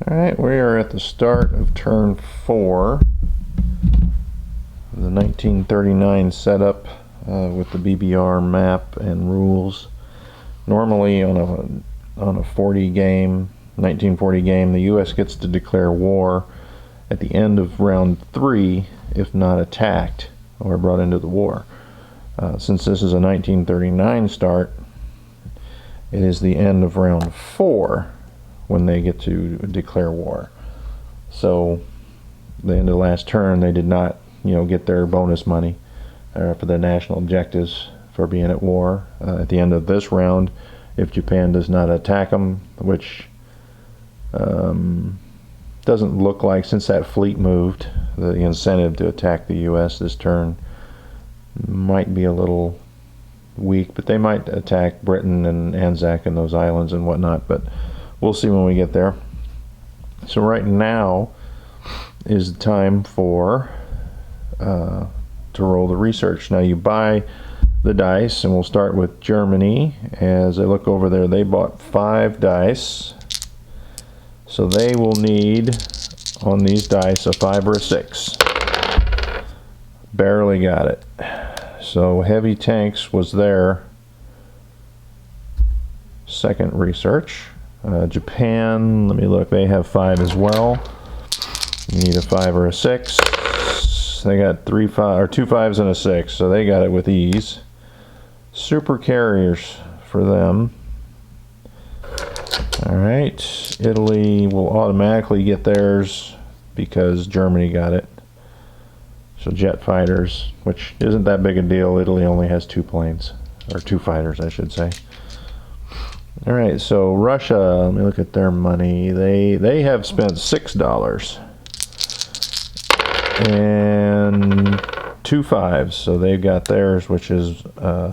Alright, we are at the start of turn 4 of the 1939 setup with the BBR map and rules. Normally on a 40 game, 1940 game, the US gets to declare war at the end of round 3 if not attacked or brought into the war. Since this is a 1939 start, it is the end of round 4 when they get to declare war. So the end of the last turn, they did not, get their bonus money for the national objectives for being at war. At the end of this round, if Japan does not attack them, which doesn't look like, since that fleet moved, the incentive to attack the US this turn might be a little weak, but they might attack Britain and Anzac and those islands and whatnot, but we'll see when we get there. So right now is the time for to roll the research. Now you buy the dice, and we'll start with Germany. As I look over there, they bought 5 dice, so they will need on these dice a 5 or a 6. Barely got it. So heavy tanks was their second research. Japan, let me look, they have 5 as well. You need a 5 or a 6. They got 2 5s and a 6, so they got it with ease. Super carriers for them. Alright, Italy will automatically get theirs because Germany got it. So jet fighters, which isn't that big a deal. Italy only has 2 planes, or 2 fighters I should say. Alright, so Russia, let me look at their money. They have spent $6 and 2 5s, so they've got theirs, which is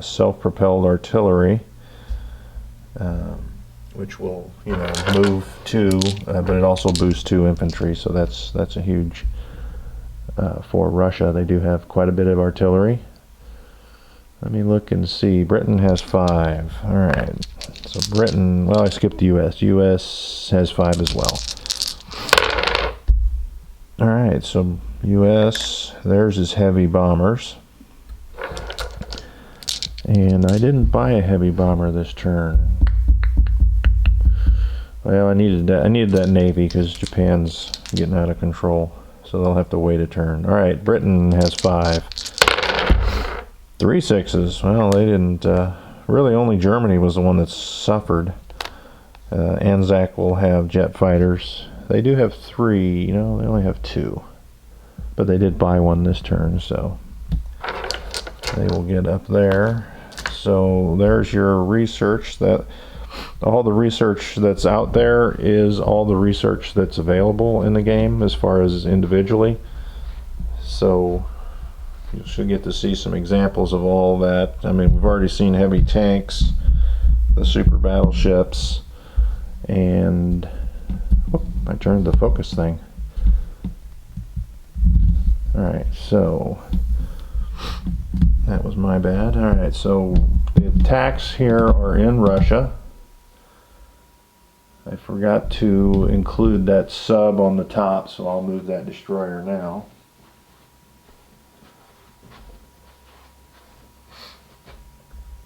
self-propelled artillery, which will move 2, but it also boosts 2 infantry, so that's a huge for Russia. They do have quite a bit of artillery. Let me look and see. Britain has 5. Alright, so Britain, well, I skipped the US. US has 5 as well. Alright, so US, theirs is heavy bombers. And I didn't buy a heavy bomber this turn. Well, I needed that Navy because Japan's getting out of control. So they'll have to wait a turn. Alright, Britain has 5. 3 6s. Well, they didn't. Really, only Germany was the one that suffered. Anzac will have jet fighters. They do have 3. They only have 2. But they did buy one this turn, so they will get up there. So there's your research. All the research that's out there is all the research that's available in the game as far as individually. So you should get to see some examples of all that. I mean, we've already seen heavy tanks, the super battleships, and I turned the focus thing. Alright, so that was my bad. Alright, so the attacks here are in Russia. I forgot to include that sub on the top, so I'll move that destroyer now.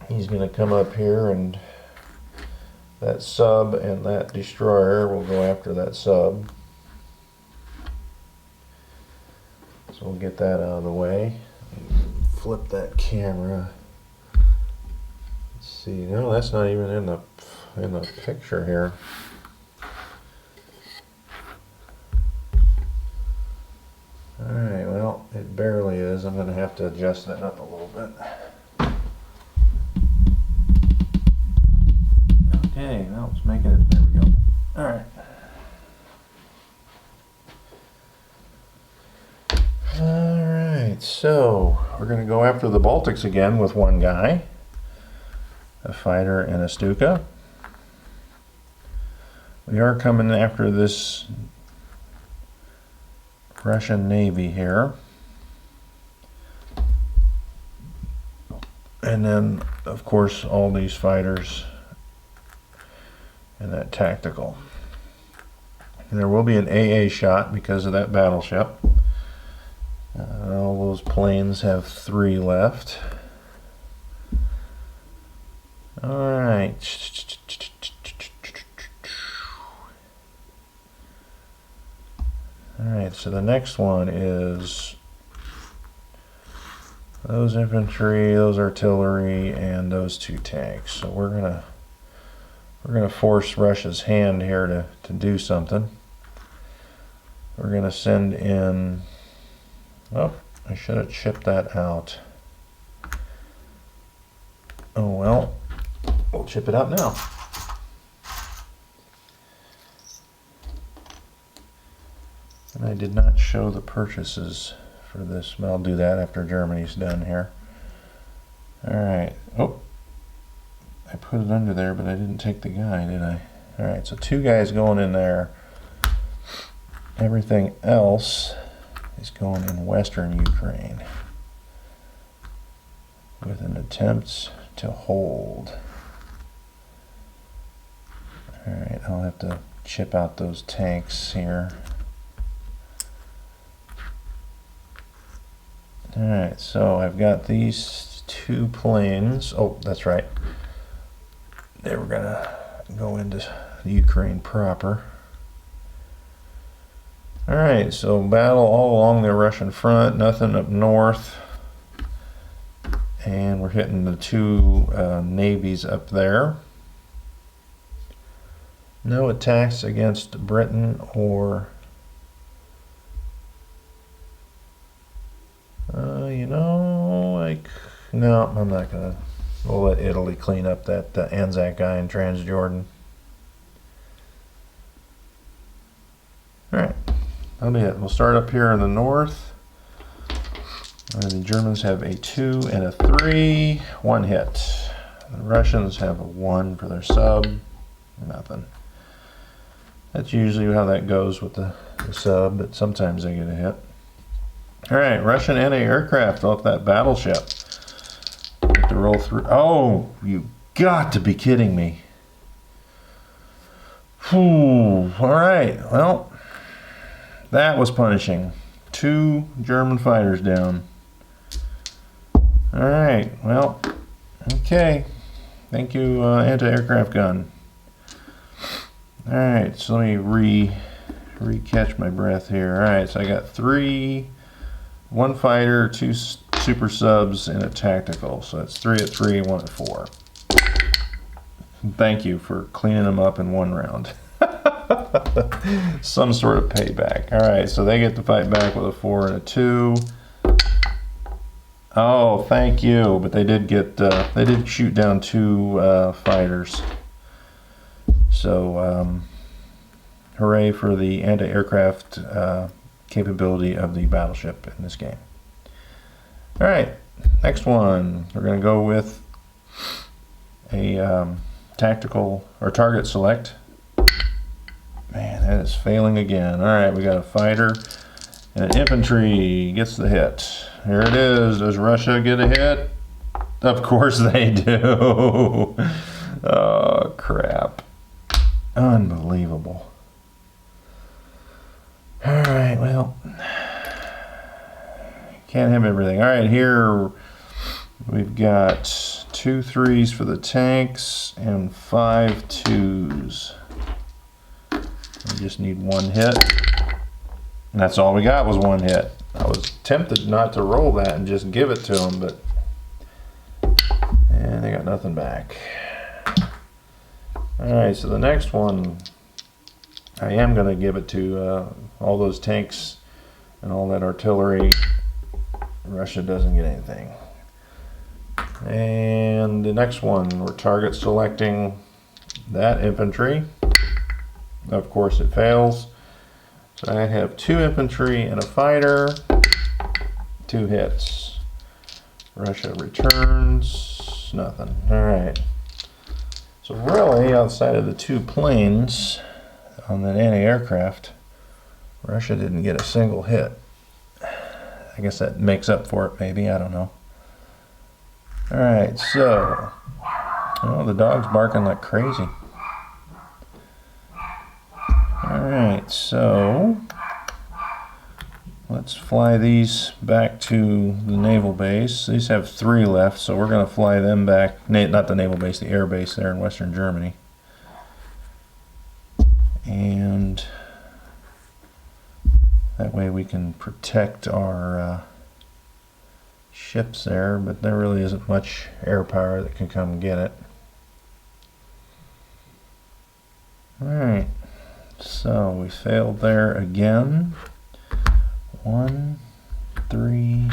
He's going to come up here, and that sub and that destroyer will go after that sub. So we'll get that out of the way. Flip that camera. Let's see. No, that's not even in the picture here. Alright, well, it barely is. I'm going to have to adjust that up a little bit. Okay, now it's making it. There we go. Alright. Alright, so we're going to go after the Baltics again with one guy, a fighter and a Stuka. We are coming after this Russian Navy here. And then, of course, all these fighters and that tactical. And there will be an AA shot because of that battleship. All those planes have 3 left. Alright. Alright, so the next one is those infantry, those artillery, and those 2 tanks. So we're gonna force Russia's hand here to do something. We're gonna send in. Oh, I should have chipped that out. Oh well, we'll chip it out now. And I did not show the purchases for this, but I'll do that after Germany's done here. Alright. Oh, I put it under there, but I didn't take the guy, did I? Alright, so 2 guys going in there. Everything else is going in western Ukraine with an attempt to hold. Alright, I'll have to chip out those tanks here. Alright, so I've got these 2 planes. Oh, that's right. They were gonna go into Ukraine proper. Alright, so battle all along the Russian front, nothing up north. And we're hitting the 2 navies up there. No attacks against Britain or you know, like, no, I'm not gonna. We'll let Italy clean up that Anzac guy in Transjordan. Alright, that'll be it. We'll start up here in the north. The Germans have a 2 and a 3, 1 hit. The Russians have a 1 for their sub, nothing. That's usually how that goes with the sub, but sometimes they get a hit. Alright, Russian anti-aircraft off that battleship. Have to roll through. Oh, you got to be kidding me. Whew. Alright, well, that was punishing. 2 German fighters down. Alright, well, okay. Thank you, anti-aircraft gun. Alright, so let me re-catch my breath here. Alright, so I got 3, 1 fighter, 2 super subs, and a tactical. So that's 3 at 3, 1 at 4. Thank you for cleaning them up in 1 round. Some sort of payback. Alright, so they get to fight back with a 4 and a 2. Oh, thank you. But they did get, they did shoot down 2 fighters. So, hooray for the anti-aircraft capability of the battleship in this game. Alright, next one. We're going to go with a tactical or target select. Man, that is failing again. Alright, we got a fighter and an infantry gets the hit. Here it is. Does Russia get a hit? Of course they do. Oh, crap. Unbelievable. Alright, well, can't have everything. Alright, here we've got 2 3s for the tanks and 5 2s. We just need 1 hit. And that's all we got was 1 hit. I was tempted not to roll that and just give it to them, but and they got nothing back. Alright, so the next one, I am going to give it to all those tanks and all that artillery. Russia doesn't get anything. And the next one, we're target selecting that infantry. Of course it fails. So I have 2 infantry and a fighter, 2 hits. Russia returns, nothing. Alright. So really, outside of the 2 planes on that anti-aircraft, Russia didn't get a single hit. I guess that makes up for it, maybe, I don't know. Alright, so, oh, the dog's barking like crazy. Alright. Alright, so let's fly these back to the naval base. These have 3 left, so we're going to fly them back. Not the naval base, the air base there in Western Germany. And that way we can protect our ships there, but there really isn't much air power that can come get it. Alright, so we failed there again. 1, 3,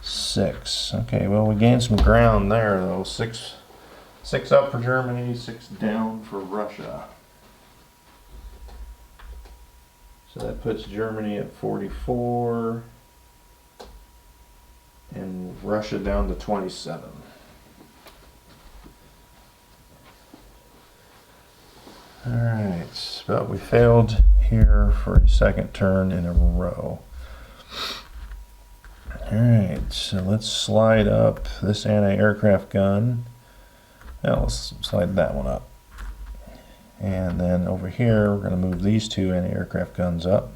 6. Okay, well, we gained some ground there though. 6 up for Germany, 6 down for Russia. So that puts Germany at 44 and Russia down to 27. Alright, but we failed here for a second turn in a row. Alright, so let's slide up this anti-aircraft gun. Now let's slide that one up. And then over here, we're going to move these 2 anti-aircraft guns up.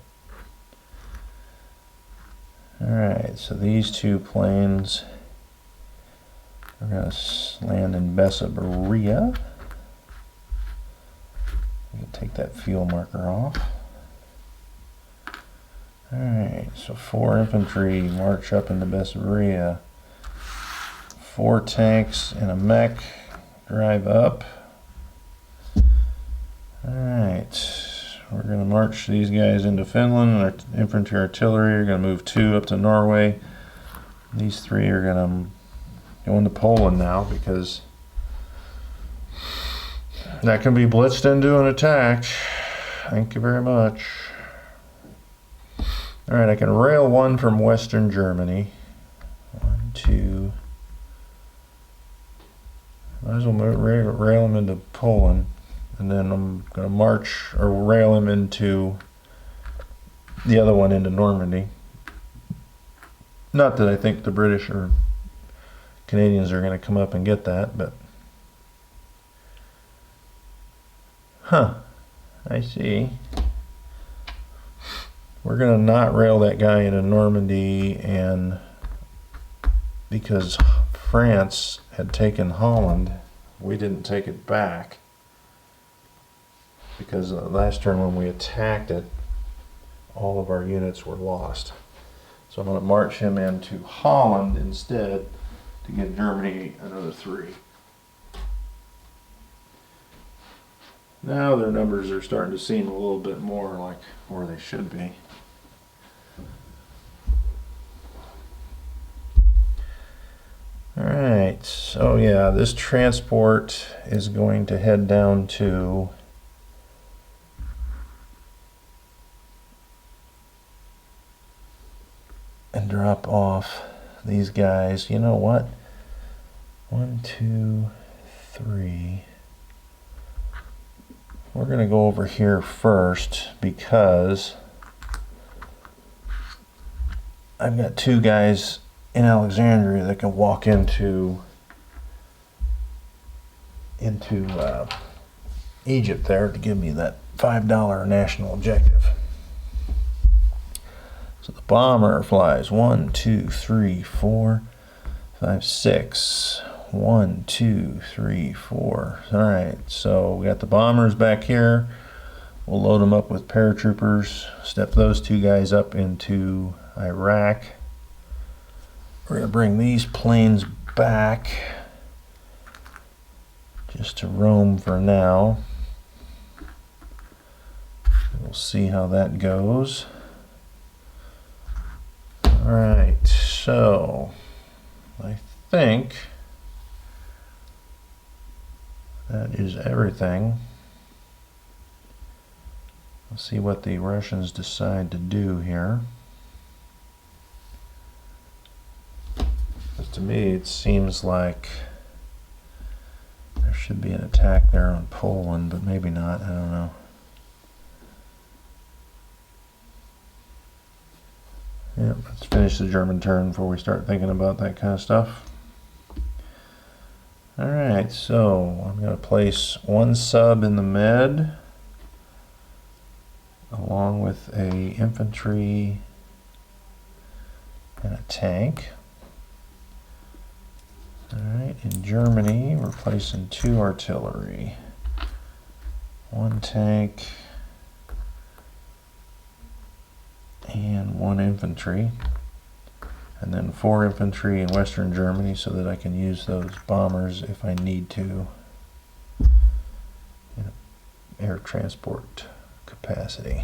Alright, so these 2 planes are going to land in Bessa Berea. We can take that fuel marker off. Alright, so 4 infantry march up into Bessa Berea. 4 tanks and a mech drive up. Alright, we're going to march these guys into Finland, and our infantry artillery are going to move 2 up to Norway. These 3 are going to go into Poland now because that can be blitzed into an attack. Thank you very much. Alright, I can rail 1 from Western Germany. 1, 2. Might as well rail them into Poland. And then I'm going to march or rail him into the other one into Normandy. Not that I think the British or Canadians are going to come up and get that, but I see. We're going to not rail that guy into Normandy, and because France had taken Holland, we didn't take it back. Because last turn when we attacked it, all of our units were lost. So I'm going to march him into Holland instead to give Germany another 3. Now their numbers are starting to seem a little bit more like where they should be. Alright, so yeah, this transport is going to head down to and drop off these guys. You know what? 1, 2, 3. We're going to go over here first because I've got 2 guys in Alexandria that can walk into Egypt there to give me that $5 national objective. So the bomber flies 1, 2, 3, 4, 5, 6. 1, 2, 3, 4. Alright, so we got the bombers back here. We'll load them up with paratroopers. Step those 2 guys up into Iraq. We're going to bring these planes back just to Rome for now. We'll see how that goes. Alright, so I think that is everything. Let's see what the Russians decide to do here. But to me, it seems like there should be an attack there on Poland, but maybe not. I don't know. Yep, let's finish the German turn before we start thinking about that kind of stuff. Alright, so I'm going to place 1 sub in the med. along with a infantry and a tank. Alright, in Germany, we're placing 2 artillery, 1 tank, and 1 infantry, and then 4 infantry in Western Germany so that I can use those bombers if I need to in air transport capacity.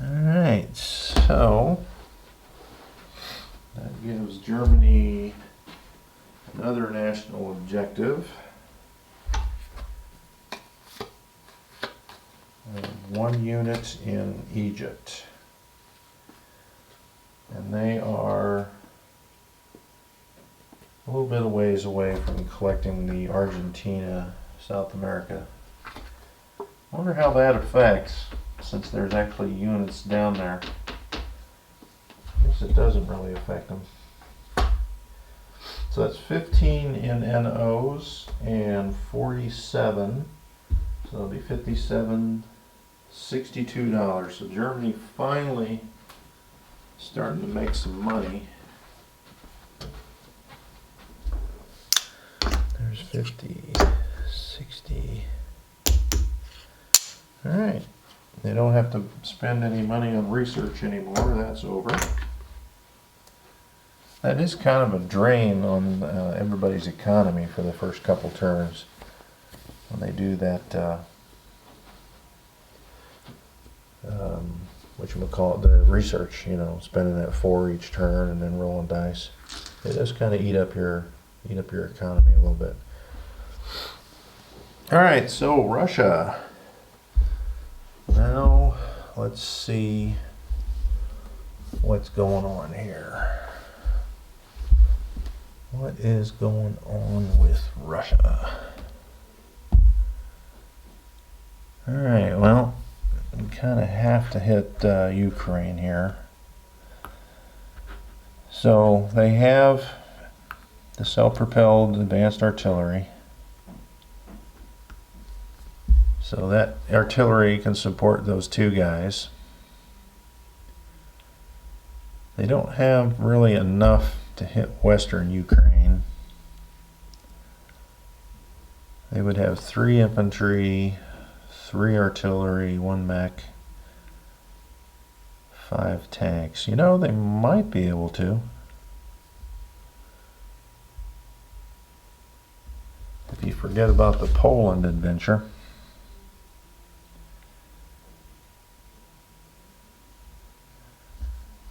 Alright, so that gives Germany another national objective. 1 unit in Egypt. And they are a little bit of ways away from collecting the Argentina, South America. I wonder how that affects, since there's actually units down there. I guess it doesn't really affect them. So that's 15 in NOs and 47. So that'll be 57, $62. So Germany finally starting to make some money. There's 50, 60. All right. They don't have to spend any money on research anymore. That's over. That is kind of a drain on everybody's economy for the first couple turns when they do that, whatchamacallit, the research, you know, spending that 4 each turn and then rolling dice. It does kind of eat up your economy a little bit. All right, so Russia. Now let's see what's going on here. What is going on with Russia? All right, well, we kind of have to hit Ukraine here. So they have the self-propelled advanced artillery. So that artillery can support those 2 guys. They don't have really enough to hit Western Ukraine. They would have 3 infantry, 3 artillery, 1 mech, 5 tanks. You know, they might be able to. If you forget about the Poland adventure.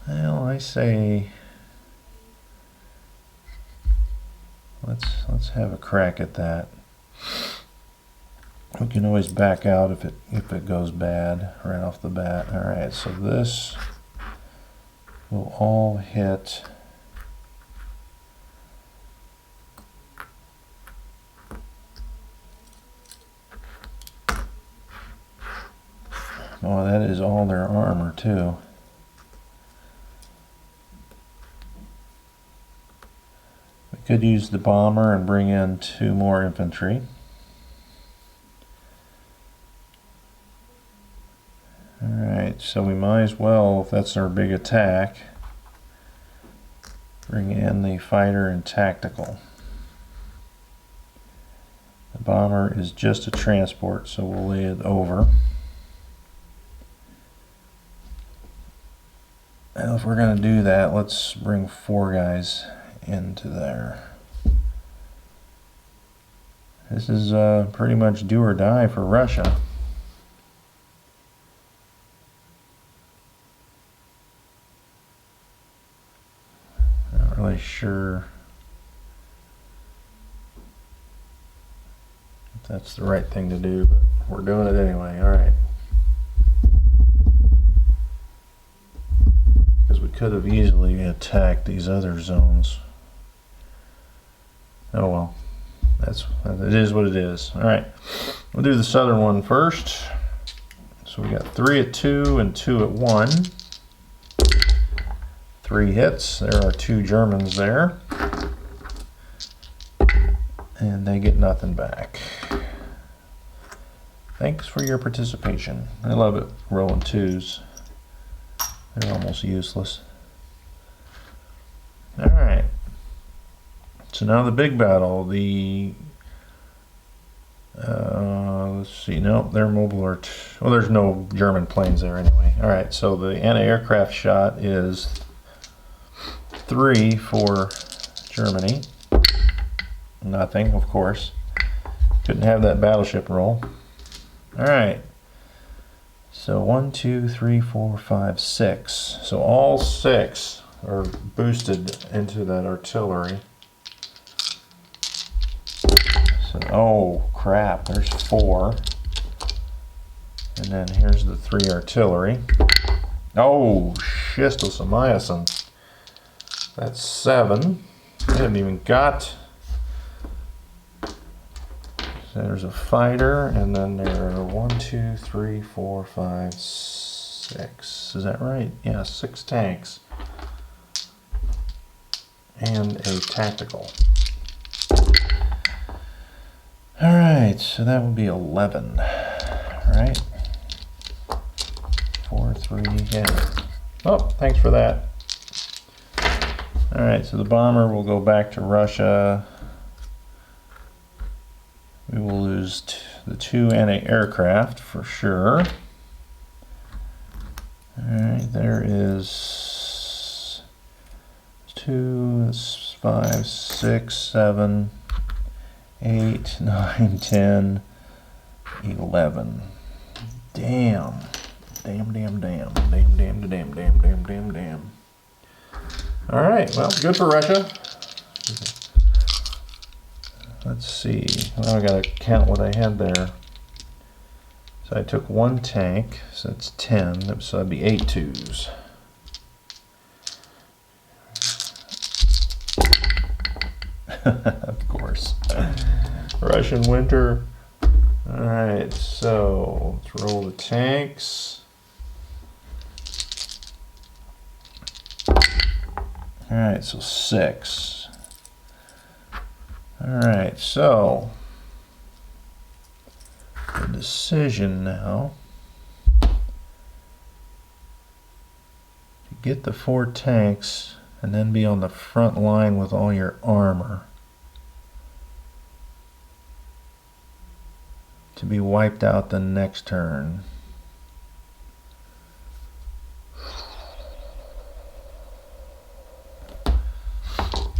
Well, I say let's have a crack at that. We can always back out if it goes bad right off the bat. All right, so this will all hit oh, that is all their armor too. We could use the bomber and bring in 2 more infantry. Alright, so we might as well, if that's our big attack, bring in the fighter and tactical. The bomber is just a transport, so we'll lay it over. And if we're going to do that, let's bring 4 guys into there. This is pretty much do or die for Russia. Not really sure if that's the right thing to do, but we're doing it anyway. All right. Because we could have easily attacked these other zones. Oh well, it is what it is. All right, we'll do the southern one first. So we got 3 at 2 and 2 at 1. 3 hits. There are 2 Germans there, and they get nothing back. Thanks for your participation. I love it rolling twos. They're almost useless. All right. So now the big battle. Let's see. No, they're mobile alert. Well, there's no German planes there anyway. All right. So the anti-aircraft shot is 3 for Germany. Nothing, of course. Couldn't have that battleship roll. All right. So 1, 2, 3, 4, 5, 6. So all 6 are boosted into that artillery. So, oh crap, there's 4. And then here's the 3 artillery. Oh, schistosomiasin. That's 7. I haven't even got. So there's a fighter, and then there are 1, 2, 3, 4, 5, 6. Is that right? Yeah, 6 tanks. And a tactical. Alright, so that would be 11. Right? 4, 3, yeah. Oh, thanks for that. Alright, so the bomber will go back to Russia. We will lose the 2 anti-aircraft for sure. Alright, there is 2, 5, 6, 7, 8, 9, 10, 11. Damn. Damn. Alright, well, good for Russia. Let's see. Well, I gotta count what I had there. So I took 1 tank, so that's 10. So that'd be 8 twos. Of course. Russian winter. Alright, so let's roll the tanks. Alright, so 6. Alright, so the decision now to get the 4 tanks and then be on the front line with all your armor to be wiped out the next turn.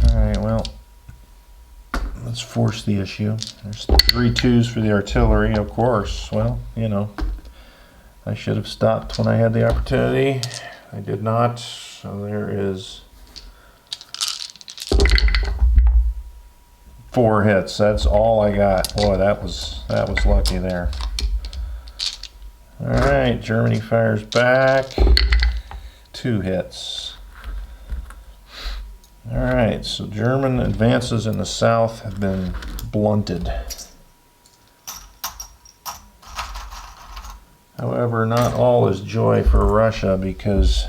Alright, well, let's force the issue. There's 3 twos for the artillery, of course. Well, you know, I should have stopped when I had the opportunity. I did not. So there is 4 hits. That's all I got. Boy, that was lucky there. All right, Germany fires back. 2 hits. All right, so German advances in the south have been blunted. However, not all is joy for Russia because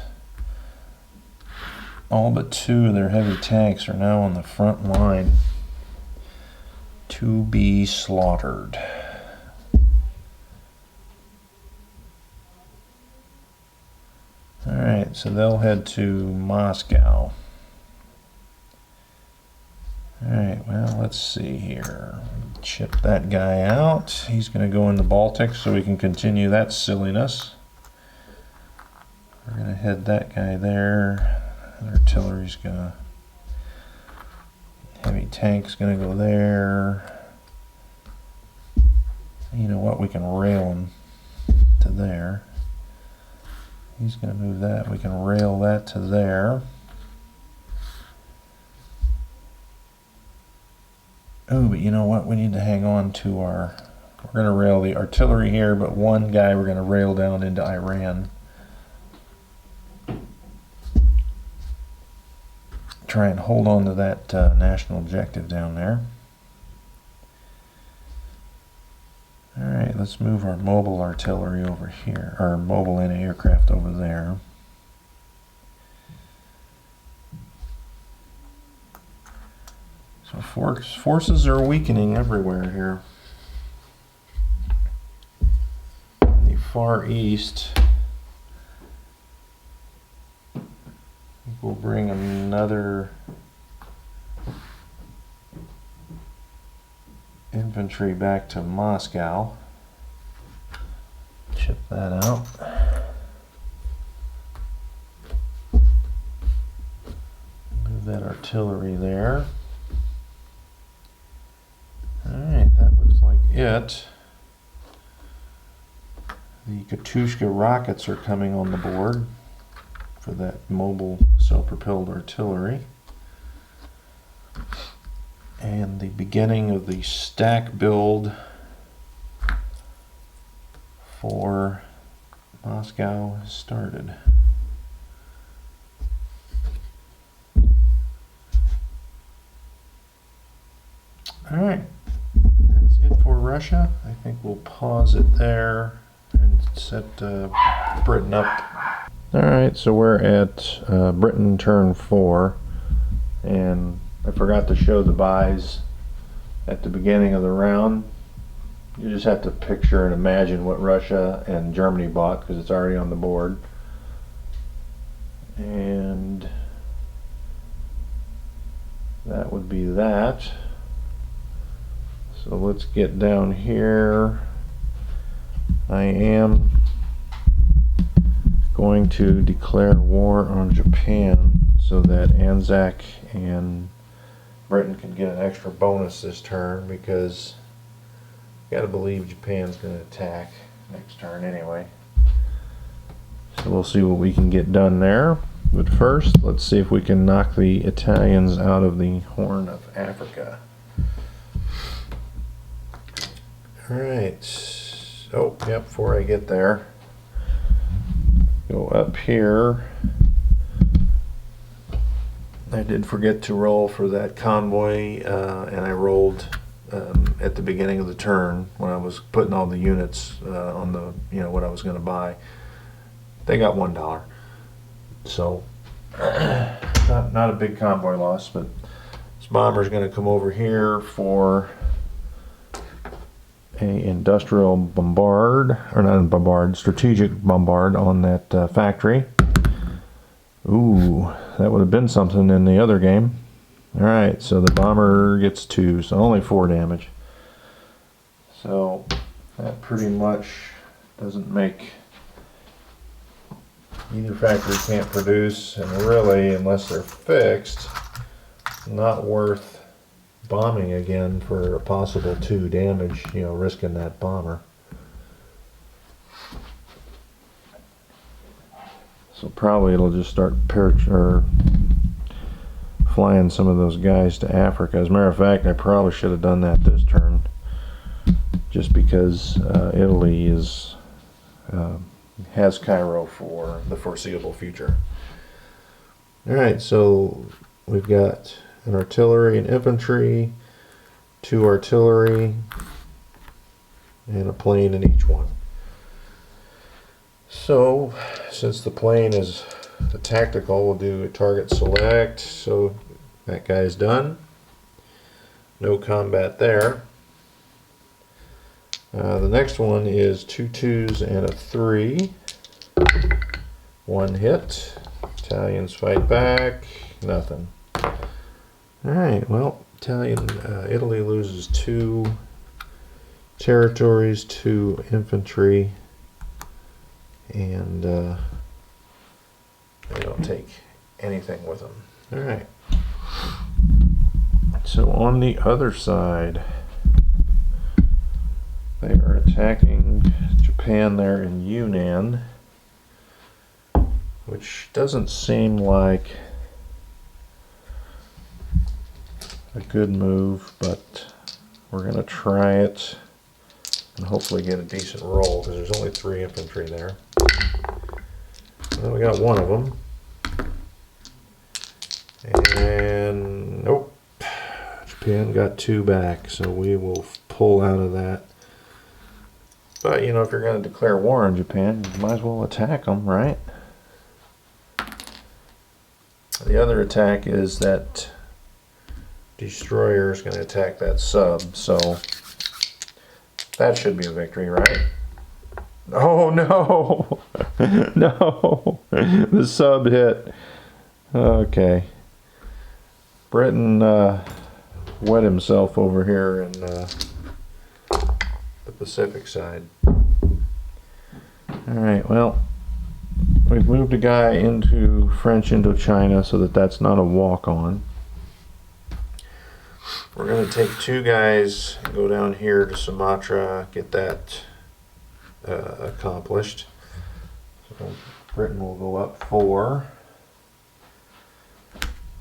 all but 2 of their heavy tanks are now on the front line to be slaughtered. All right, so they'll head to Moscow. Alright, well, let's see here. Chip that guy out. He's going to go in the Baltic so we can continue that silliness. We're going to head that guy there. The artillery's going to... Heavy tank's going to go there. You know what? We can rail him to there. He's going to move that. We can rail that to there. Oh, but you know what? We need to hang on to our... We're going to rail the artillery here, but 1 guy we're going to rail down into Iran. Try and hold on to that national objective down there. Alright, let's move our mobile artillery over here, or mobile anti-aircraft over there. So forces are weakening everywhere here. Far East. We'll bring another infantry back to Moscow. Chip that out. Move that artillery there. Alright, that looks like it. The Katyushka rockets are coming on the board for that mobile self-propelled artillery. And the beginning of the stack build for Moscow has started. Alright, that's it for Russia. I think we'll pause it there and set Britain up. Alright, so we're at Britain turn 4, and I forgot to show the buys at the beginning of the round. You just have to picture and imagine what Russia and Germany bought because it's already on the board. And that would be that. So let's get down here. I am going to declare war on Japan so that Anzac and Britain can get an extra bonus this turn, because you gotta believe Japan's gonna attack next turn anyway. So we'll see what we can get done there. But first, let's see if we can knock the Italians out of the Horn of Africa. Alright. Oh, yep, before I get there, go up here. I did forget to roll for that convoy, and I rolled at the beginning of the turn when I was putting all the units on the, what I was going to buy. They got $1, so not a big convoy loss. But this bomber is going to come over here for a industrial bombard, or not bombard, strategic bombard on that factory. Ooh, that would have been something in the other game. Alright, so the bomber gets 2, so only 4 damage. So that pretty much doesn't make either factory can't produce, and really, unless they're fixed, not worth bombing again for a possible 2 damage, risking that bomber. So probably it'll just start flying some of those guys to Africa. As a matter of fact, I probably should have done that this turn, just because Italy has Cairo for the foreseeable future. Alright, so we've got an artillery and infantry, 2 artillery, and a plane in each one. So, since the plane is a tactical, we'll do a target select, so that guy's done. No combat there. The next one is 2 2s and a 3. 1 hit. Italians fight back. Nothing. Alright, well, Italy loses 2 territories, 2 infantry, and they don't take anything with them. Alright. So on the other side, they are attacking Japan there in Yunnan, which doesn't seem like a good move, but we're going to try it and hopefully get a decent roll, because there's only 3 infantry there. Well, we got 1 of them. And nope. Japan got 2 back, so we will pull out of that. But, if you're going to declare war on Japan, you might as well attack them, right? The other attack is that destroyer is going to attack that sub, so that should be a victory, right? Oh no! No! The sub hit. Okay. Britain wet himself over here in the Pacific side. Alright, well, we've moved a guy into French Indochina so that that's not a walk-on. We're going to take two guys, go down here to Sumatra, get that accomplished. So Britain will go up 4.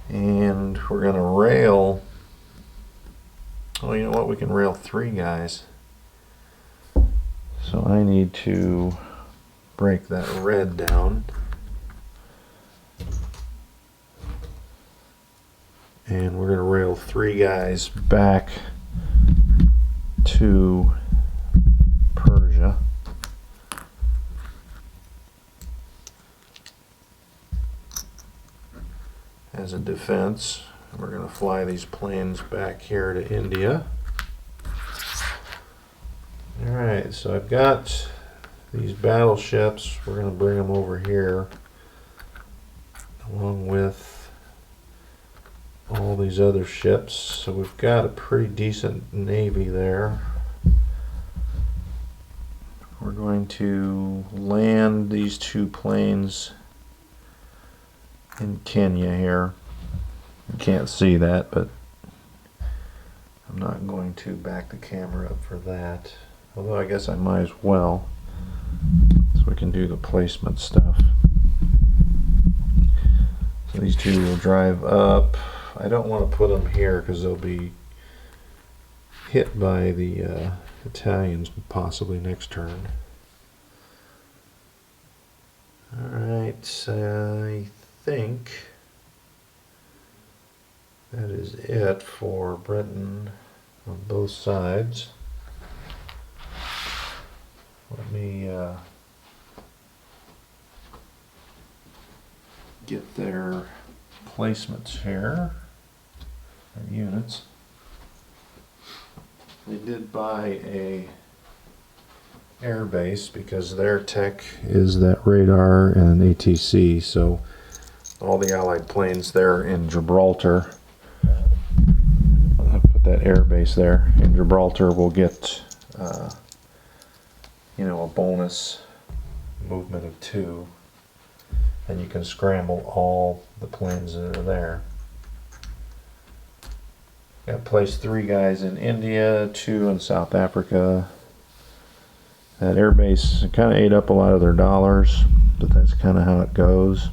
And we're going to rail. Oh, you know what? We can rail 3 guys. So I need to break that red down. And we're going to rail 3 guys back to Persia. As a defense. We're going to fly these planes back here to India. Alright, so I've got these battleships. We're going to bring them over here along with all these other ships. So we've got a pretty decent navy there. We're going to land these 2 planes in Kenya here. You can't see that, but I'm not going to back the camera up for that. Although I guess I might as well, so we can do the placement stuff. So these 2 will drive up. I don't want to put them here because they'll be hit by the Italians possibly next turn. Alright, I think that is it for Britain on both sides. Let me get their placements here, their units. They did buy a air base because their tech is that radar and ATC, so all the Allied planes there in Gibraltar, I'll put that air base there in Gibraltar, will get you know, a bonus movement of 2, and you can scramble all the planes that are there. Got placed 3 guys in India, 2 in South Africa. That air base kind of ate up a lot of their dollars, but that's kind of how it goes.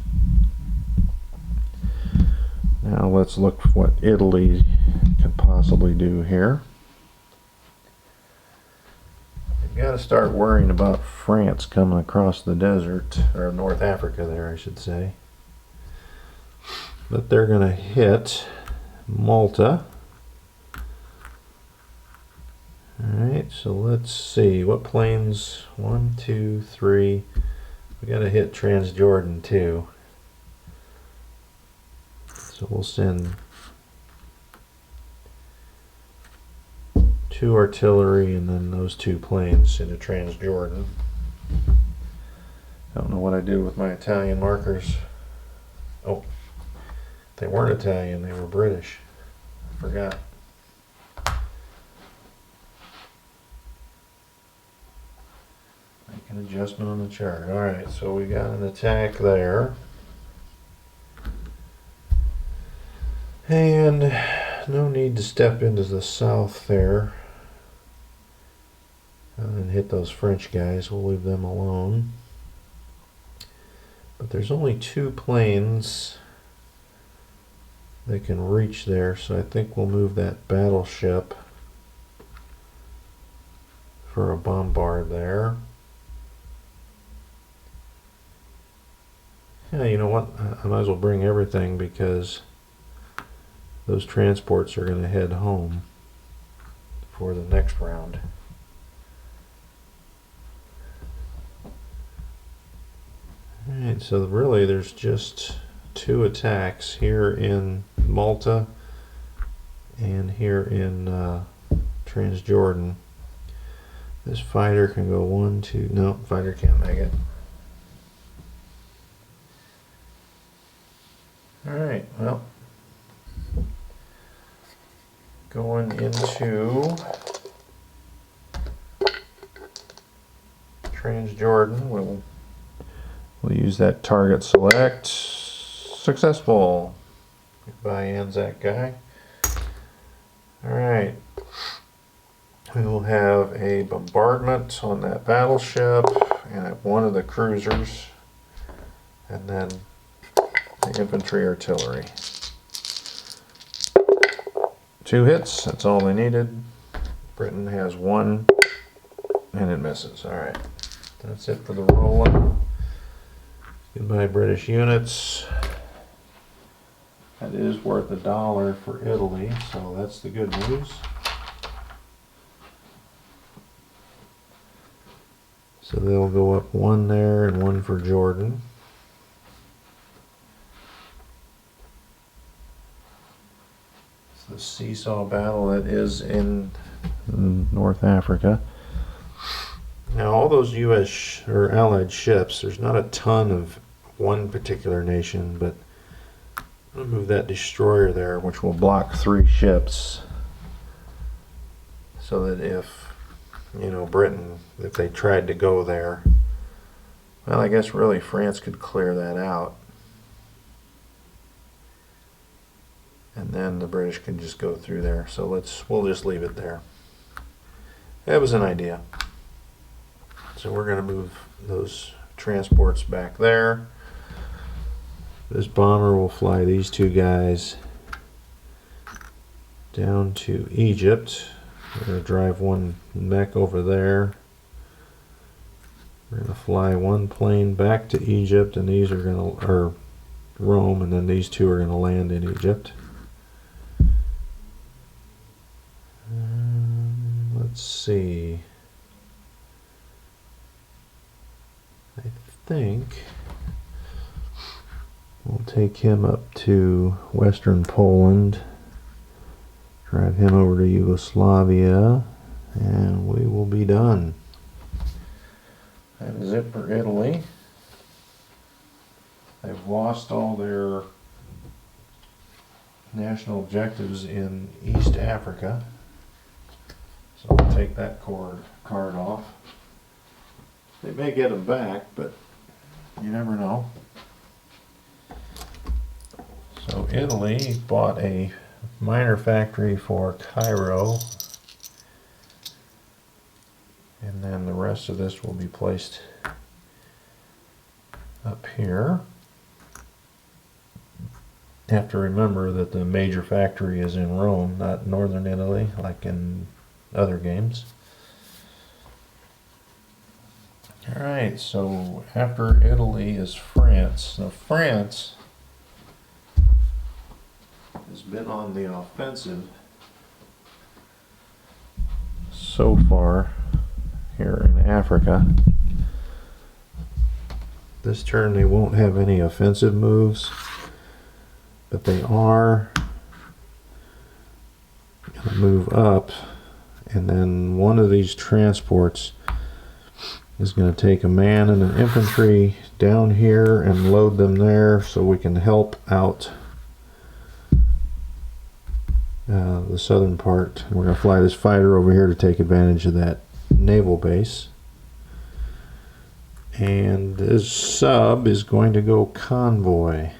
Now let's look for what Italy could possibly do here. You've got to start worrying about France coming across the desert, or North Africa there I should say. But they're going to hit Malta. Alright, so let's see, what planes, 1, 2, 3, we got to hit Transjordan too. So we'll send 2 artillery and then those 2 planes into Transjordan. I don't know what I did with my Italian markers. Oh, they weren't Italian, they were British. I forgot. Make an adjustment on the chart. Alright, so we got an attack there. And no need to step into the south there and hit those French guys. We'll leave them alone. But there's only 2 planes that can reach there, so I think we'll move that battleship for a bombard there. Yeah, you know what? I might as well bring everything because those transports are going to head home for the next round. Alright, so really there's just 2 attacks here in Malta and here in Transjordan. This fighter can go 1, 2, no, fighter can't make it. Alright, well, going into Transjordan, we'll use that target select. Successful. Goodbye, Anzac guy. Alright. We will have a bombardment on that battleship and at one of the cruisers, and then the infantry artillery. 2 hits, that's all they needed. Britain has 1 and it misses. Alright, that's it for the roll-up. Goodbye, British units. That is worth $1 for Italy, so that's the good news. So they'll go up 1 there and 1 for Jordan. It's the seesaw battle that is in North Africa. Now all those US or Allied ships, there's not a ton of one particular nation, but I'm going to move that destroyer there, which will block 3 ships, so that if, you know, Britain, if they tried to go there, well, I guess really France could clear that out. And then the British can just go through there. So we'll just leave it there. That was an idea. So we're going to move those transports back there. This bomber will fly these 2 guys down to Egypt. We're going to drive 1 mech over there. We're going to fly 1 plane back to Egypt, and these are going to, or Rome, and then these 2 are going to land in Egypt. Let's see. I think we'll take him up to Western Poland. Drive him over to Yugoslavia, and we will be done. That is it for Italy. They've lost all their national objectives in East Africa. So we'll take that card off. They may get them back, but you never know. So Italy bought a miner factory for Cairo, and then the rest of this will be placed up here. You have to remember that the major factory is in Rome, not northern Italy like in other games. Alright, so after Italy is France. Now France has been on the offensive so far here in Africa. This turn they won't have any offensive moves, but they are going to move up, and then one of these transports is going to take a man and an infantry down here and load them there so we can help out the southern part. We're going to fly this fighter over here to take advantage of that naval base. And this sub is going to go convoy.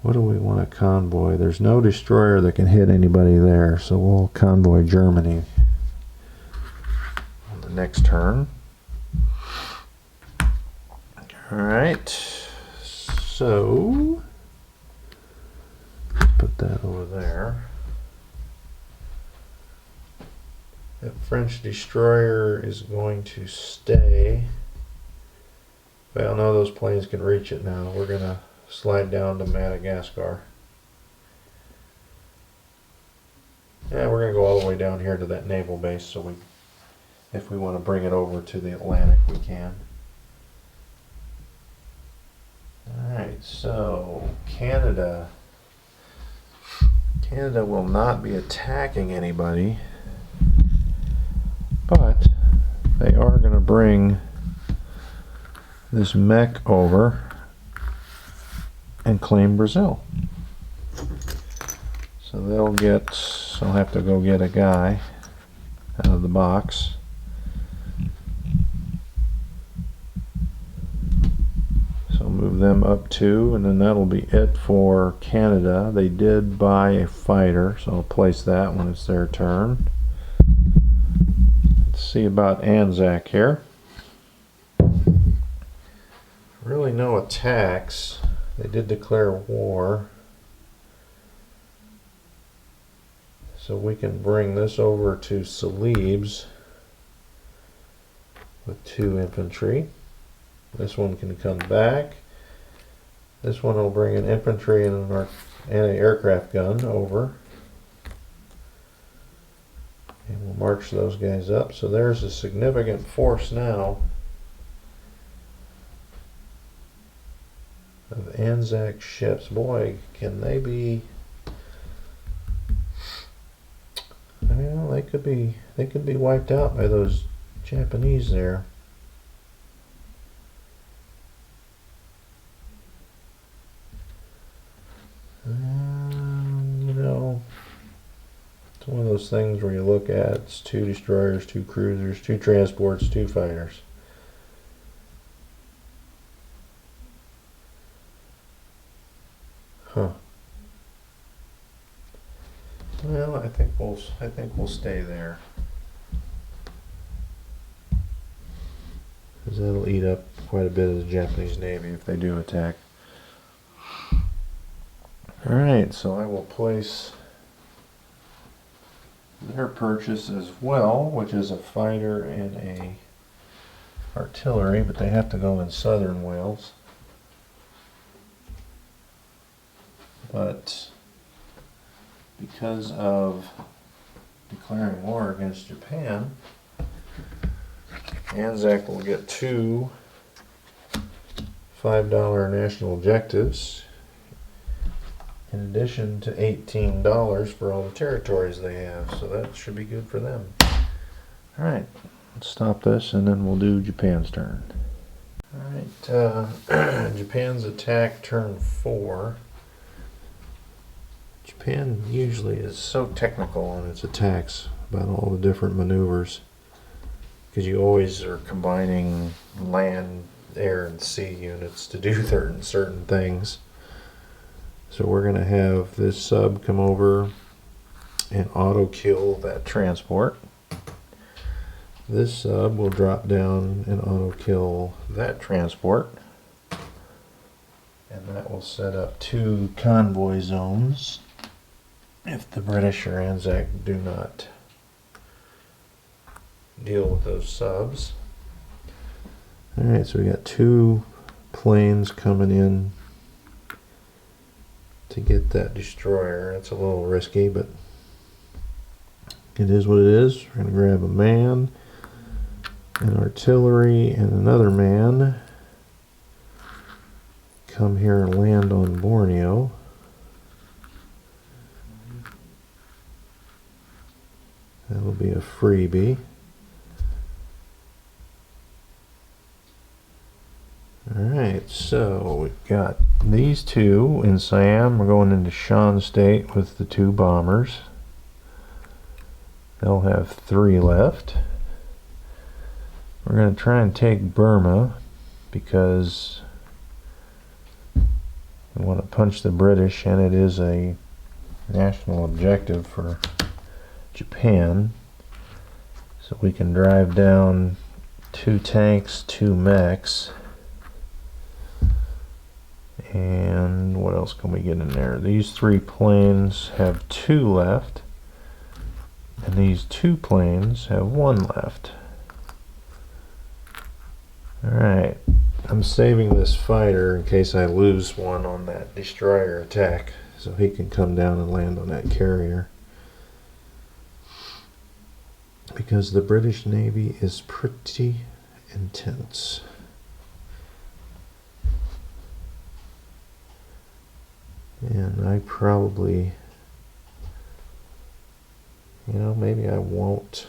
What do we want to convoy? There's no destroyer that can hit anybody there, so we'll convoy Germany on the next turn. Alright, so put that over there. That French destroyer is going to stay. Well, no, those planes can reach it now. We're going to slide down to Madagascar. Yeah, we're going to go all the way down here to that naval base, so if we want to bring it over to the Atlantic, we can. Alright, so Canada will not be attacking anybody, bring this mech over and claim Brazil. So they'll get, I'll have to go get a guy out of the box. So move them up 2, and then that'll be it for Canada. They did buy a fighter, so I'll place that when it's their turn. Let's see about Anzac here. Really no attacks. They did declare war. So we can bring this over to Celebes with 2 infantry. This one can come back. This one will bring an infantry and an anti-aircraft gun over. And we'll march those guys up. So there's a significant force now of Anzac ships. Boy, can they be... Well, they could be wiped out by those Japanese there. You know, it's one of those things where you look at, it's 2 destroyers, 2 cruisers, 2 transports, 2 fighters. Huh. Well, I think we'll stay there, because that'll eat up quite a bit of the Japanese Navy if they do attack. Alright, so I will place their purchase as well, which is a fighter and a artillery, but they have to go in southern Wales. But because of declaring war against Japan, Anzac will get 2 $5 national objectives, in addition to $18 for all the territories they have, so that should be good for them. Alright, let's stop this and then we'll do Japan's turn. Alright, Japan's attack turn 4. Japan usually is so technical on its attacks about all the different maneuvers, because you always are combining land, air, and sea units to do certain things. So we're going to have this sub come over and auto kill that transport. This sub will drop down and auto kill that transport. And that will set up 2 convoy zones if the British or Anzac do not deal with those subs. Alright, so we got 2 planes coming in to get that destroyer. It's a little risky, but it is what it is. We're going to grab a man, an artillery, and another man. Come here and land on Borneo. That'll be a freebie. Alright, so we've got these 2 in Siam. We're going into Shan State with the 2 bombers. They'll have 3 left. We're going to try and take Burma because we want to punch the British, and it is a national objective for Japan. So we can drive down 2 tanks, 2 mechs. And what else can we get in there? These 3 planes have 2 left, and these 2 planes have 1 left. Alright, I'm saving this fighter in case I lose one on that destroyer attack, so he can come down and land on that carrier, because the British Navy is pretty intense. And I probably, maybe I won't.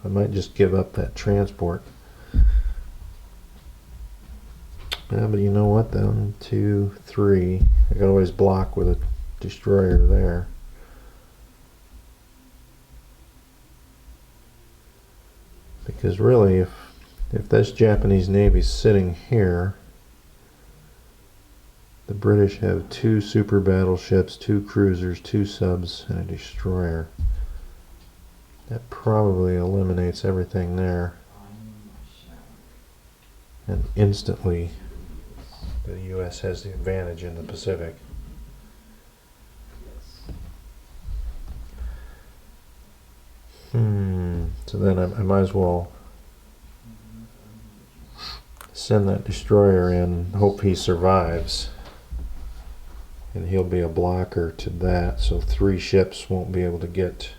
I might just give up that transport Yeah, but you know what? 1, 2, 3. I could always block with a destroyer there. Because really, if this Japanese Navy's sitting here, the British have 2 super battleships, 2 cruisers, 2 subs, and a destroyer. That probably eliminates everything there. And instantly, the U.S. has the advantage in the Pacific. So then I might as well send that destroyer in, hope he survives. And he'll be a blocker to that, so 3 ships won't be able to get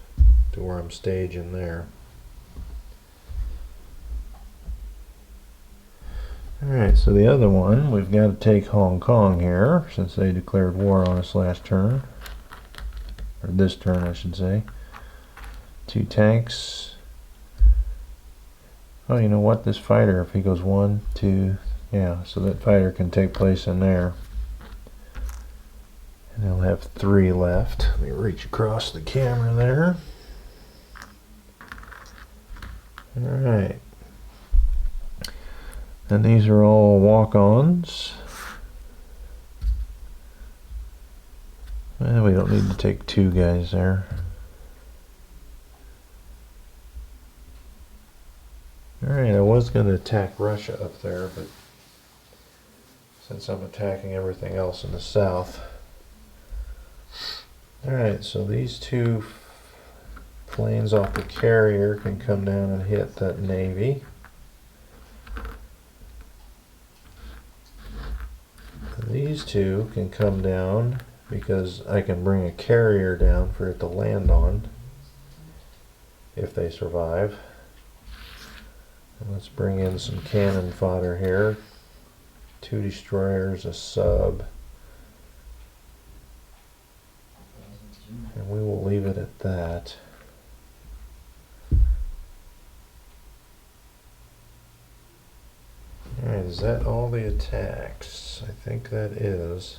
to where I'm staging there. Alright, so the other one, we've got to take Hong Kong here, since they declared war on us last turn. Or this turn, I should say. 2 tanks. Oh, you know what? This fighter, if he goes 1, 2, yeah, so that fighter can take place in there. And he'll have 3 left. Let me reach across the camera there. Alright. And these are all walk-ons. Well, we don't need to take 2 guys there. Alright, I was going to attack Russia up there, but since I'm attacking everything else in the south. Alright, so these 2 planes off the carrier can come down and hit that Navy. These 2 can come down because I can bring a carrier down for it to land on if they survive. And let's bring in some cannon fodder here. 2 destroyers, a sub. And we will leave it at that. Alright, is that all the attacks? I think that is.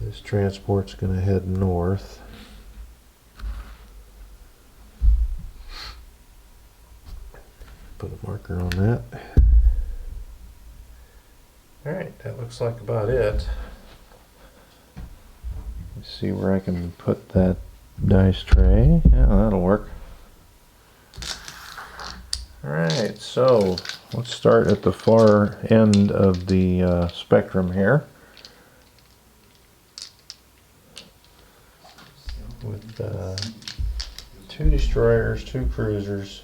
This transport's going to head north. Put a marker on that. Alright, that looks like about it. Let's see where I can put that dice tray. Yeah, that'll work. Alright, so let's start at the far end of the spectrum here. With 2 destroyers, 2 cruisers,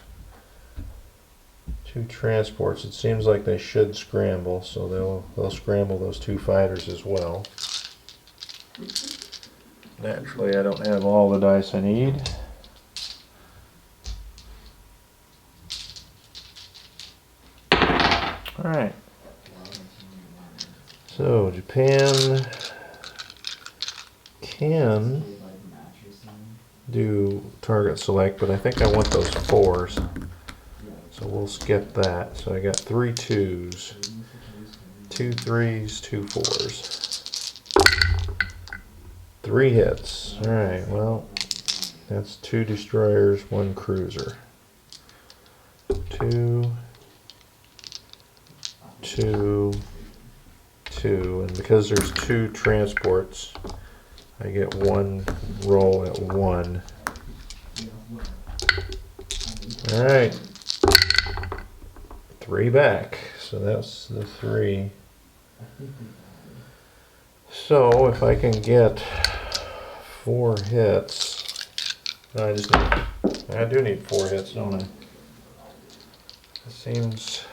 2 transports. It seems like they should scramble, so they'll scramble those 2 fighters as well. Naturally, I don't have all the dice I need. Alright. So, Japan can do target select, but I think I want those 4s. So we'll skip that. So I got 3 2s, 2 3s, 2 4s. 3 hits. Alright, well, that's 2 destroyers, 1 cruiser. 2, 2, 2, and because there's 2 transports, I get 1 roll at 1. Alright. 3 back. So that's the 3. So if I can get 4 hits, I do need 4 hits, don't I? It seems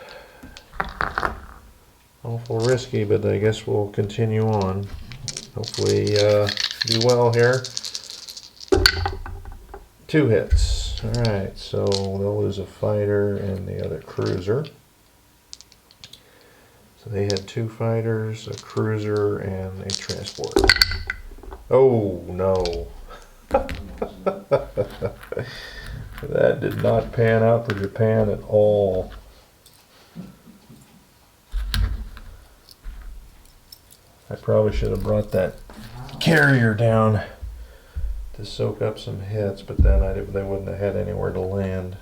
awful risky, but I guess we'll continue on. Hopefully do well here. 2 hits. Alright, so they'll lose a fighter and the other cruiser. So they had 2 fighters, a cruiser, and a transport. Oh no. That did not pan out for Japan at all. I probably should have brought that carrier down to soak up some hits, but then they wouldn't have had anywhere to land.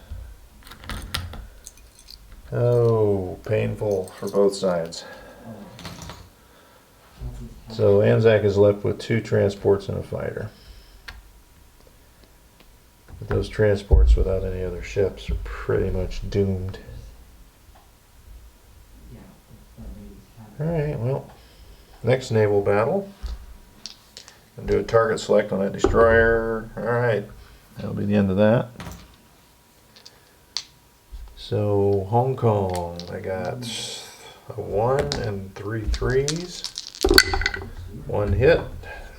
Oh, painful for both sides. So Anzac is left with 2 transports and a fighter. But those transports without any other ships are pretty much doomed. Alright, well, next naval battle. And do a target select on that destroyer. Alright, that'll be the end of that. So, Hong Kong, I got a 1 and 3 threes. 1 hit.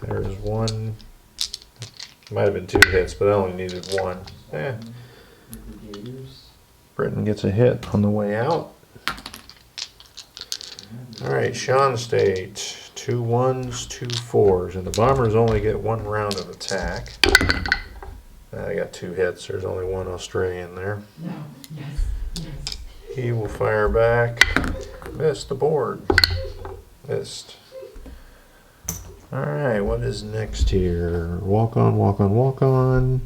There's 1. Might have been 2 hits, but I only needed 1. Britain gets a hit on the way out. Alright, Shan State. 2 1s, 2 4s. And the bombers only get 1 round of attack. I got 2 hits. There's only 1 Australian there. No. Yes. Yes. He will fire back. Missed the board. Missed. Alright, what is next here? Walk on, walk on, walk on.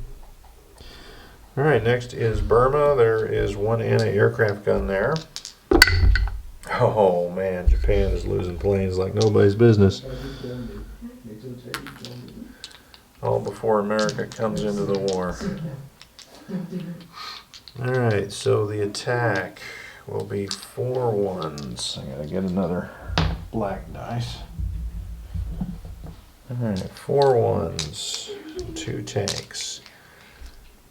Alright, next is Burma. There is 1 anti-aircraft gun there. Oh man, Japan is losing planes like nobody's business. All before America comes into the war. Alright, so the attack will be 4 1s. I gotta get another black dice. Alright, 4 1s, 2 tanks.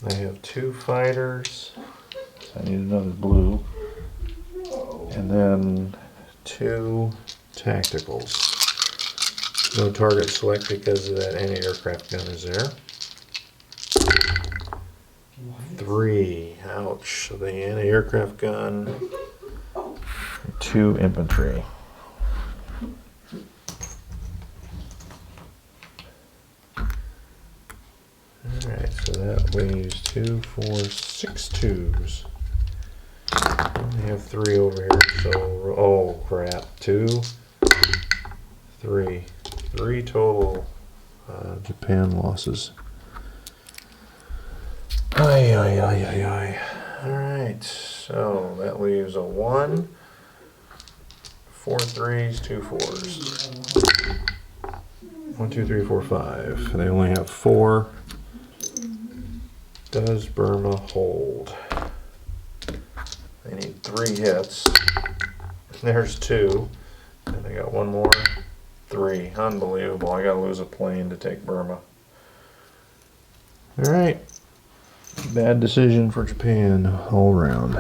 I have 2 fighters. So I need another blue. And then 2 tacticals. No target select because of that anti-aircraft gun is there. 3. Ouch. So the anti-aircraft gun. 2 infantry. Alright, so that leaves 2, 4, 6 2s. I only have 3 over here, so, oh crap, 2, 3. 3 total Japan losses. Ay, ay, ay, ay, ay. Alright, so that leaves a 1, 4 3s, 2 4s. 1, 2, 3, 4, 5. They only have 4. Does Burma hold? They need 3 hits. There's 2. And I got 1 more. 3. Unbelievable. I gotta lose a plane to take Burma. Alright. Bad decision for Japan all around.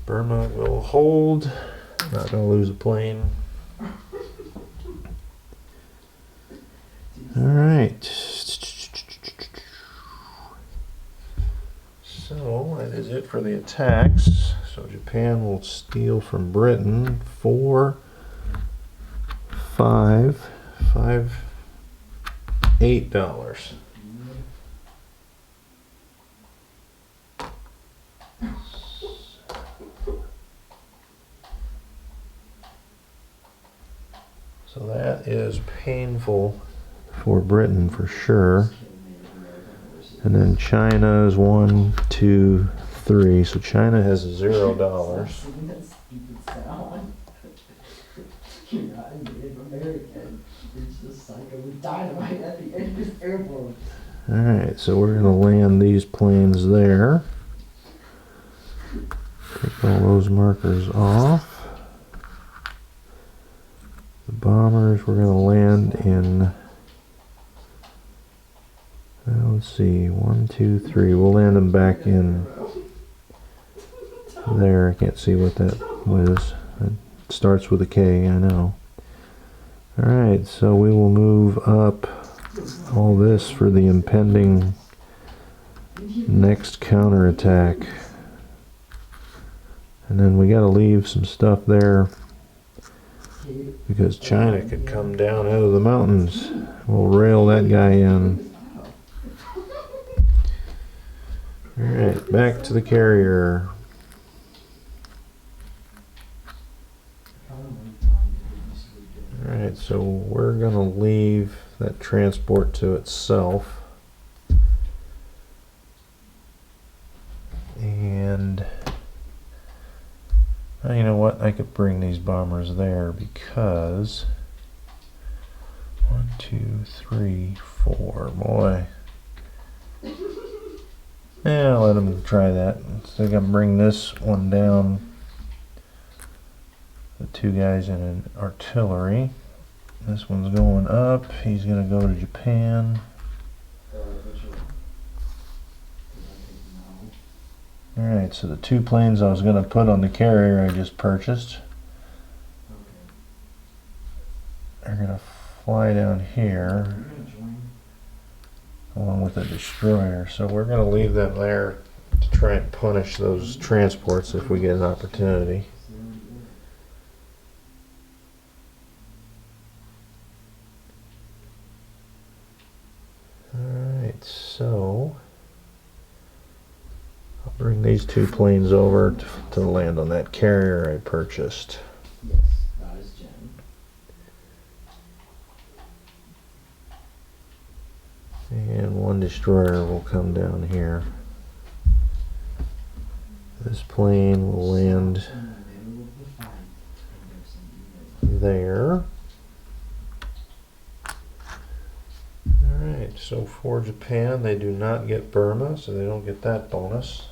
Burma will hold. Not gonna lose a plane. Alright. So that is it for the attacks. So Japan will steal from Britain 4, 5, $8. So that is painful for Britain for sure. And then China is 1, 2, 3. So China has $0. You're not a Native American. You're just like a dynamite at the end of this airport. Alright, so we're going to land these planes there. Take all those markers off. The bombers we're going to land in. Let's see, 1, 2, 3. We'll land them back in there. I can't see what that was. It starts with a K, I know. Alright, so we will move up all this for the impending next counterattack. And then we got to leave some stuff there because China could come down out of the mountains. We'll rail that guy in. Alright, back to the carrier. So we're gonna leave that transport to itself. And you know what? I could bring these bombers there because 1, 2, 3, 4. Boy. Yeah, let them try that. So I can bring this one down. The 2 guys in an artillery. This one's going up. He's gonna go to Japan. Alright, so the 2 planes I was gonna put on the carrier I just purchased are gonna fly down here along with the destroyer. So we're gonna leave them there to try and punish those transports if we get an opportunity. Alright, so I'll bring these 2 planes over to land on that carrier I purchased. Yes, that is Jen. And 1 destroyer will come down here. This plane will land there. Alright, so for Japan, they do not get Burma, so they don't get that bonus.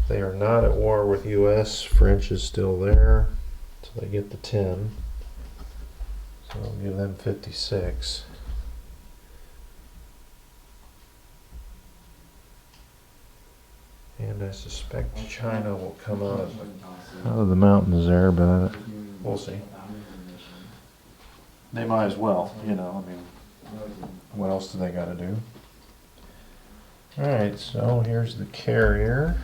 They are not at war with US. French is still there, so they get the 10. So I'll give them 56. And I suspect China will come out of the mountains there, but we'll see. They might as well, you know, I mean, what else do they got to do? Alright, so here's the carrier.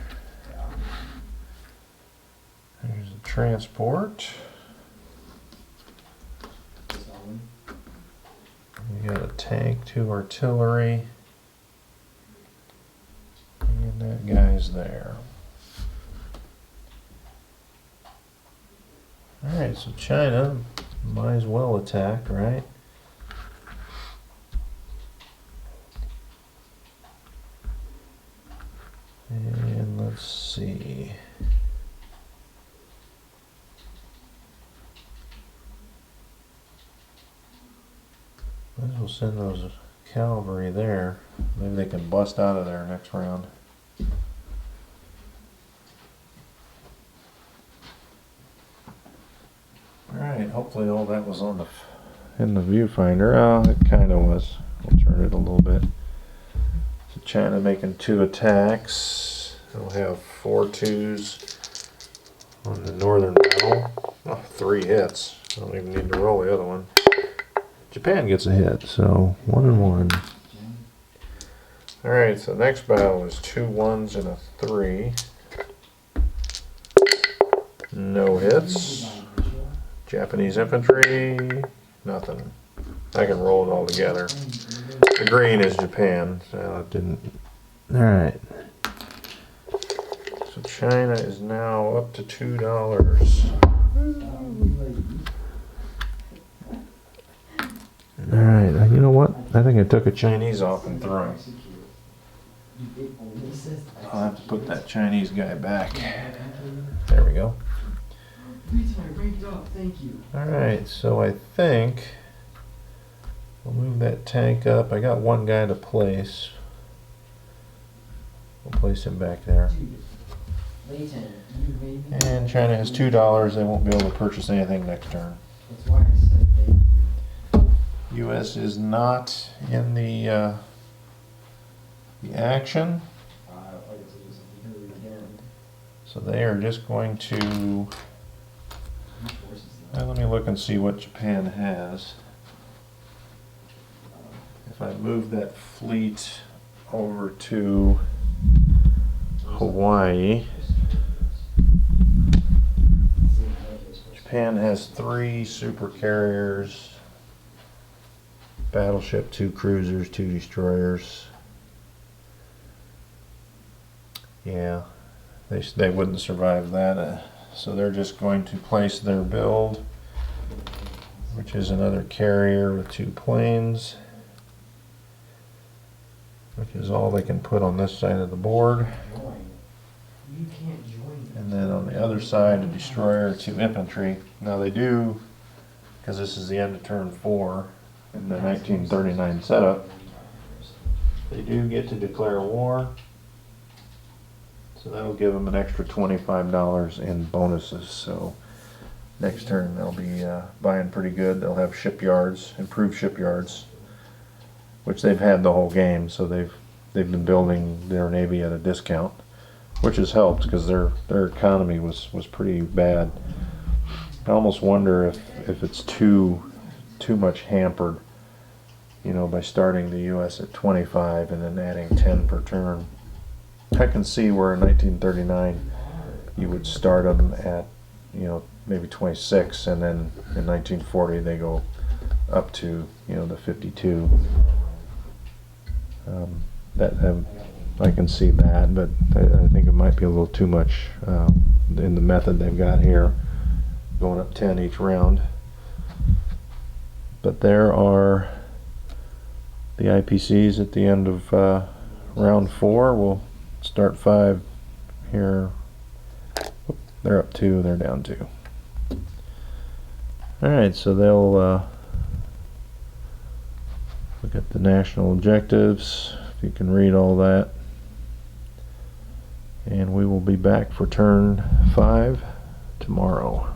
Here's the transport. We got a tank, 2 artillery. And that guy's there. Alright, so China might as well attack, right? And let's see. Might as well send those cavalry there. Maybe they can bust out of there next round. Alright, hopefully all that was on in the viewfinder. Oh, it kind of was. We'll turn it a little bit. So China making 2 attacks. They'll have 4 2s on the northern battle. Oh, 3 hits. I don't even need to roll the other one. Japan gets a hit, so 1 and 1. Alright, so the next battle is 2 1s and a 3. No hits. Japanese infantry, nothing. I can roll it all together. The green is Japan, so it didn't. Alright. So China is now up to $2. Alright, you know what? I think I took a Chinese off and threw him. I'll have to put that Chinese guy back. There we go. Alright, so I think we'll move that tank up. I got 1 guy to place. We'll place him back there. And China has $2. They won't be able to purchase anything next turn. US is not in the action. So they are just going to... let me look and see what Japan has. If I move that fleet over to Hawaii, Japan has 3 super carriers, battleship, 2 cruisers, 2 destroyers. Yeah, they wouldn't survive that. So they're just going to place their build which is another carrier with 2 planes, which is all they can put on this side of the board. You can't join. And then on the other side, a destroyer, 2 infantry. Now they do, because this is the end of turn 4 in the 1939 setup, they do get to declare war. So that'll give them an extra $25 in bonuses. So next turn they'll be buying pretty good. They'll have shipyards, improved shipyards, which they've had the whole game. So they've been building their navy at a discount, which has helped because their economy was pretty bad. I almost wonder if it's too much hampered, you know, by starting the U.S. at 25 and then adding 10 per turn. I can see where in 1939 you would start them at, you know, maybe 26, and then in 1940 they go up to, you know, the 52. I can see that, but I think it might be a little too much in the method they've got here, going up 10 each round. But there are the IPCs at the end of round 4. We'll start 5 here. Oop, they're up 2, they're down 2. Alright, so they'll look at the national objectives, if you can read all that. And we will be back for turn 5 tomorrow.